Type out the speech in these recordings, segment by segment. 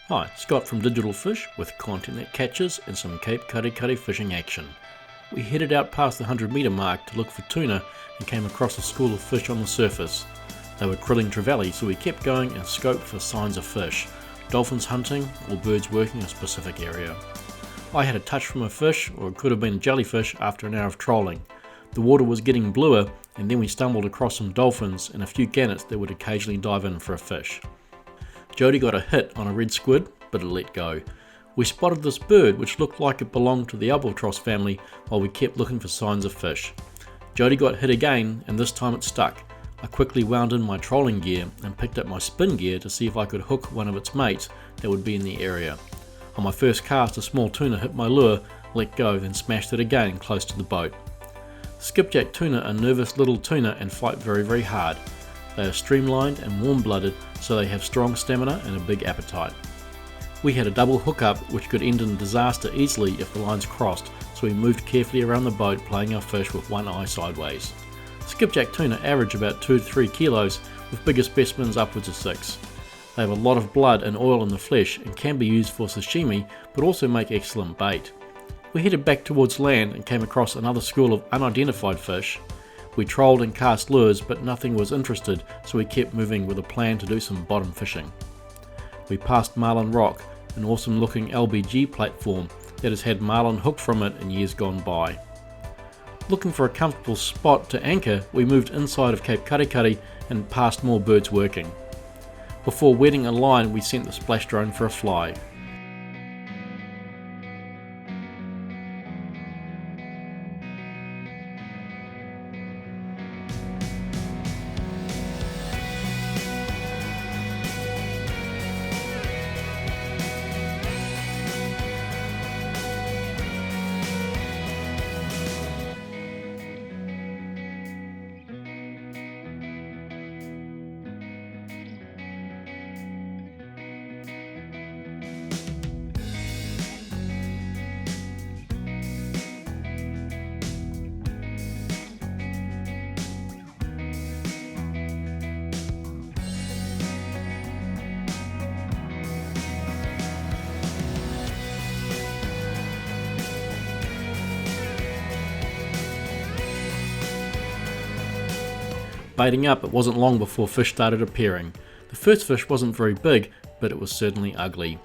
Hi, Scott from Digital Fish with content that catches and some Cape Karikari fishing action. We headed out past the 100 metre mark to look for tuna and came across a school of fish on the surface. They were krilling trevally, so we kept going and scoped for signs of fish, dolphins hunting or birds working a specific area. I had a touch from a fish, or it could have been a jellyfish, after an hour of trolling. The water was getting bluer, and then we stumbled across some dolphins and a few gannets that would occasionally dive in for a fish. Jody got a hit on a red squid, but it let go. We spotted this bird which looked like it belonged to the albatross family while we kept looking for signs of fish. Jody got hit again, and this time it stuck. I quickly wound in my trolling gear and picked up my spin gear to see if I could hook one of its mates that would be in the area. On my first cast, a small tuna hit my lure, let go, then smashed it again close to the boat. Skipjack tuna are nervous little tuna and fight very hard. They are streamlined and warm-blooded, so they have strong stamina and a big appetite. We had a double hookup which could end in disaster easily if the lines crossed, so we moved carefully around the boat playing our fish with one eye sideways. Skipjack tuna average about 2 to 3 kilos, with bigger specimens upwards of 6. They have a lot of blood and oil in the flesh and can be used for sashimi, but also make excellent bait. We headed back towards land and came across another school of unidentified fish. We trolled and cast lures, but nothing was interested, so we kept moving with a plan to do some bottom fishing. We passed Marlin Rock, an awesome looking LBG platform that has had marlin hooked from it in years gone by. Looking for a comfortable spot to anchor, we moved inside of Cape Karikari and passed more birds working. Before wetting a line, we sent the splash drone for a fly. Baiting up, it wasn't long before fish started appearing. The first fish wasn't very big, but it was certainly ugly.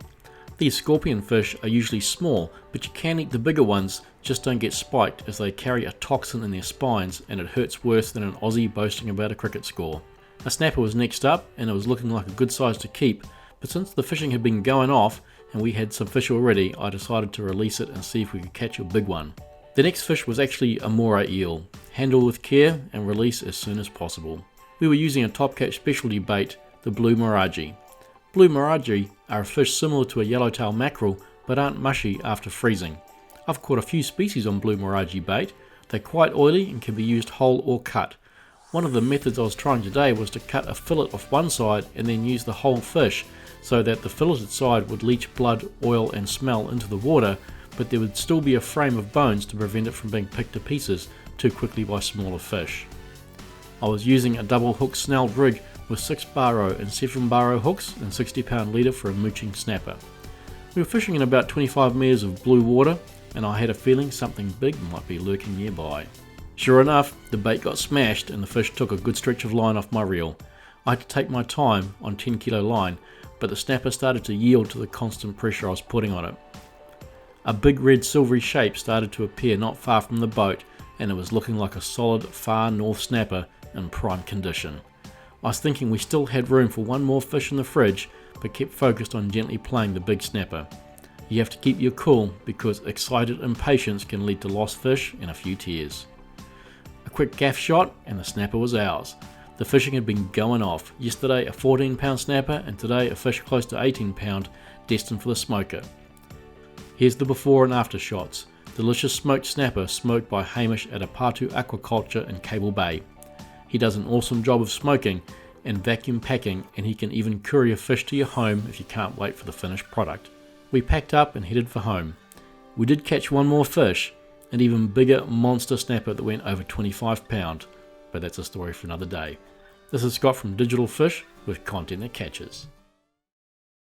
These scorpion fish are usually small, but you can eat the bigger ones, just don't get spiked as they carry a toxin in their spines and it hurts worse than an Aussie boasting about a cricket score. A snapper was next up and it was looking like a good size to keep, but since the fishing had been going off and we had some fish already, I decided to release it and see if we could catch a big one. The next fish was actually a Moray Eel. Handle with care and release as soon as possible. We were using a top catch specialty bait, the blue moraji. Blue moraji are a fish similar to a yellowtail mackerel but aren't mushy after freezing. I've caught a few species on blue moraji bait. They're quite oily and can be used whole or cut. One of the methods I was trying today was to cut a fillet off one side and then use the whole fish so that the filleted side would leach blood, oil and smell into the water, but there would still be a frame of bones to prevent it from being picked to pieces too quickly by smaller fish. I was using a double hook snelled rig with 6 baro and 7 baro hooks and 60 pound leader for a mooching snapper. We were fishing in about 25 metres of blue water and I had a feeling something big might be lurking nearby. Sure enough, the bait got smashed and the fish took a good stretch of line off my reel. I had to take my time on 10 kilo line, but the snapper started to yield to the constant pressure I was putting on it. A big red silvery shape started to appear not far from the boat and it was looking like a solid far north snapper in prime condition. I was thinking we still had room for one more fish in the fridge, but kept focused on gently playing the big snapper. You have to keep your cool because excited impatience can lead to lost fish and a few tears. A quick gaff shot and the snapper was ours. The fishing had been going off. Yesterday a 14 pound snapper and today a fish close to 18 pound destined for the smoker. Here's the before and after shots. Delicious smoked snapper smoked by Hamish at a Patu Aquaculture in Cable Bay. He does an awesome job of smoking and vacuum packing, and he can even courier fish to your home if you can't wait for the finished product. We packed up and headed for home. We did catch one more fish, an even bigger monster snapper that went over 25 pound, but that's a story for another day. This is Scott from Digital Fish with content that catches.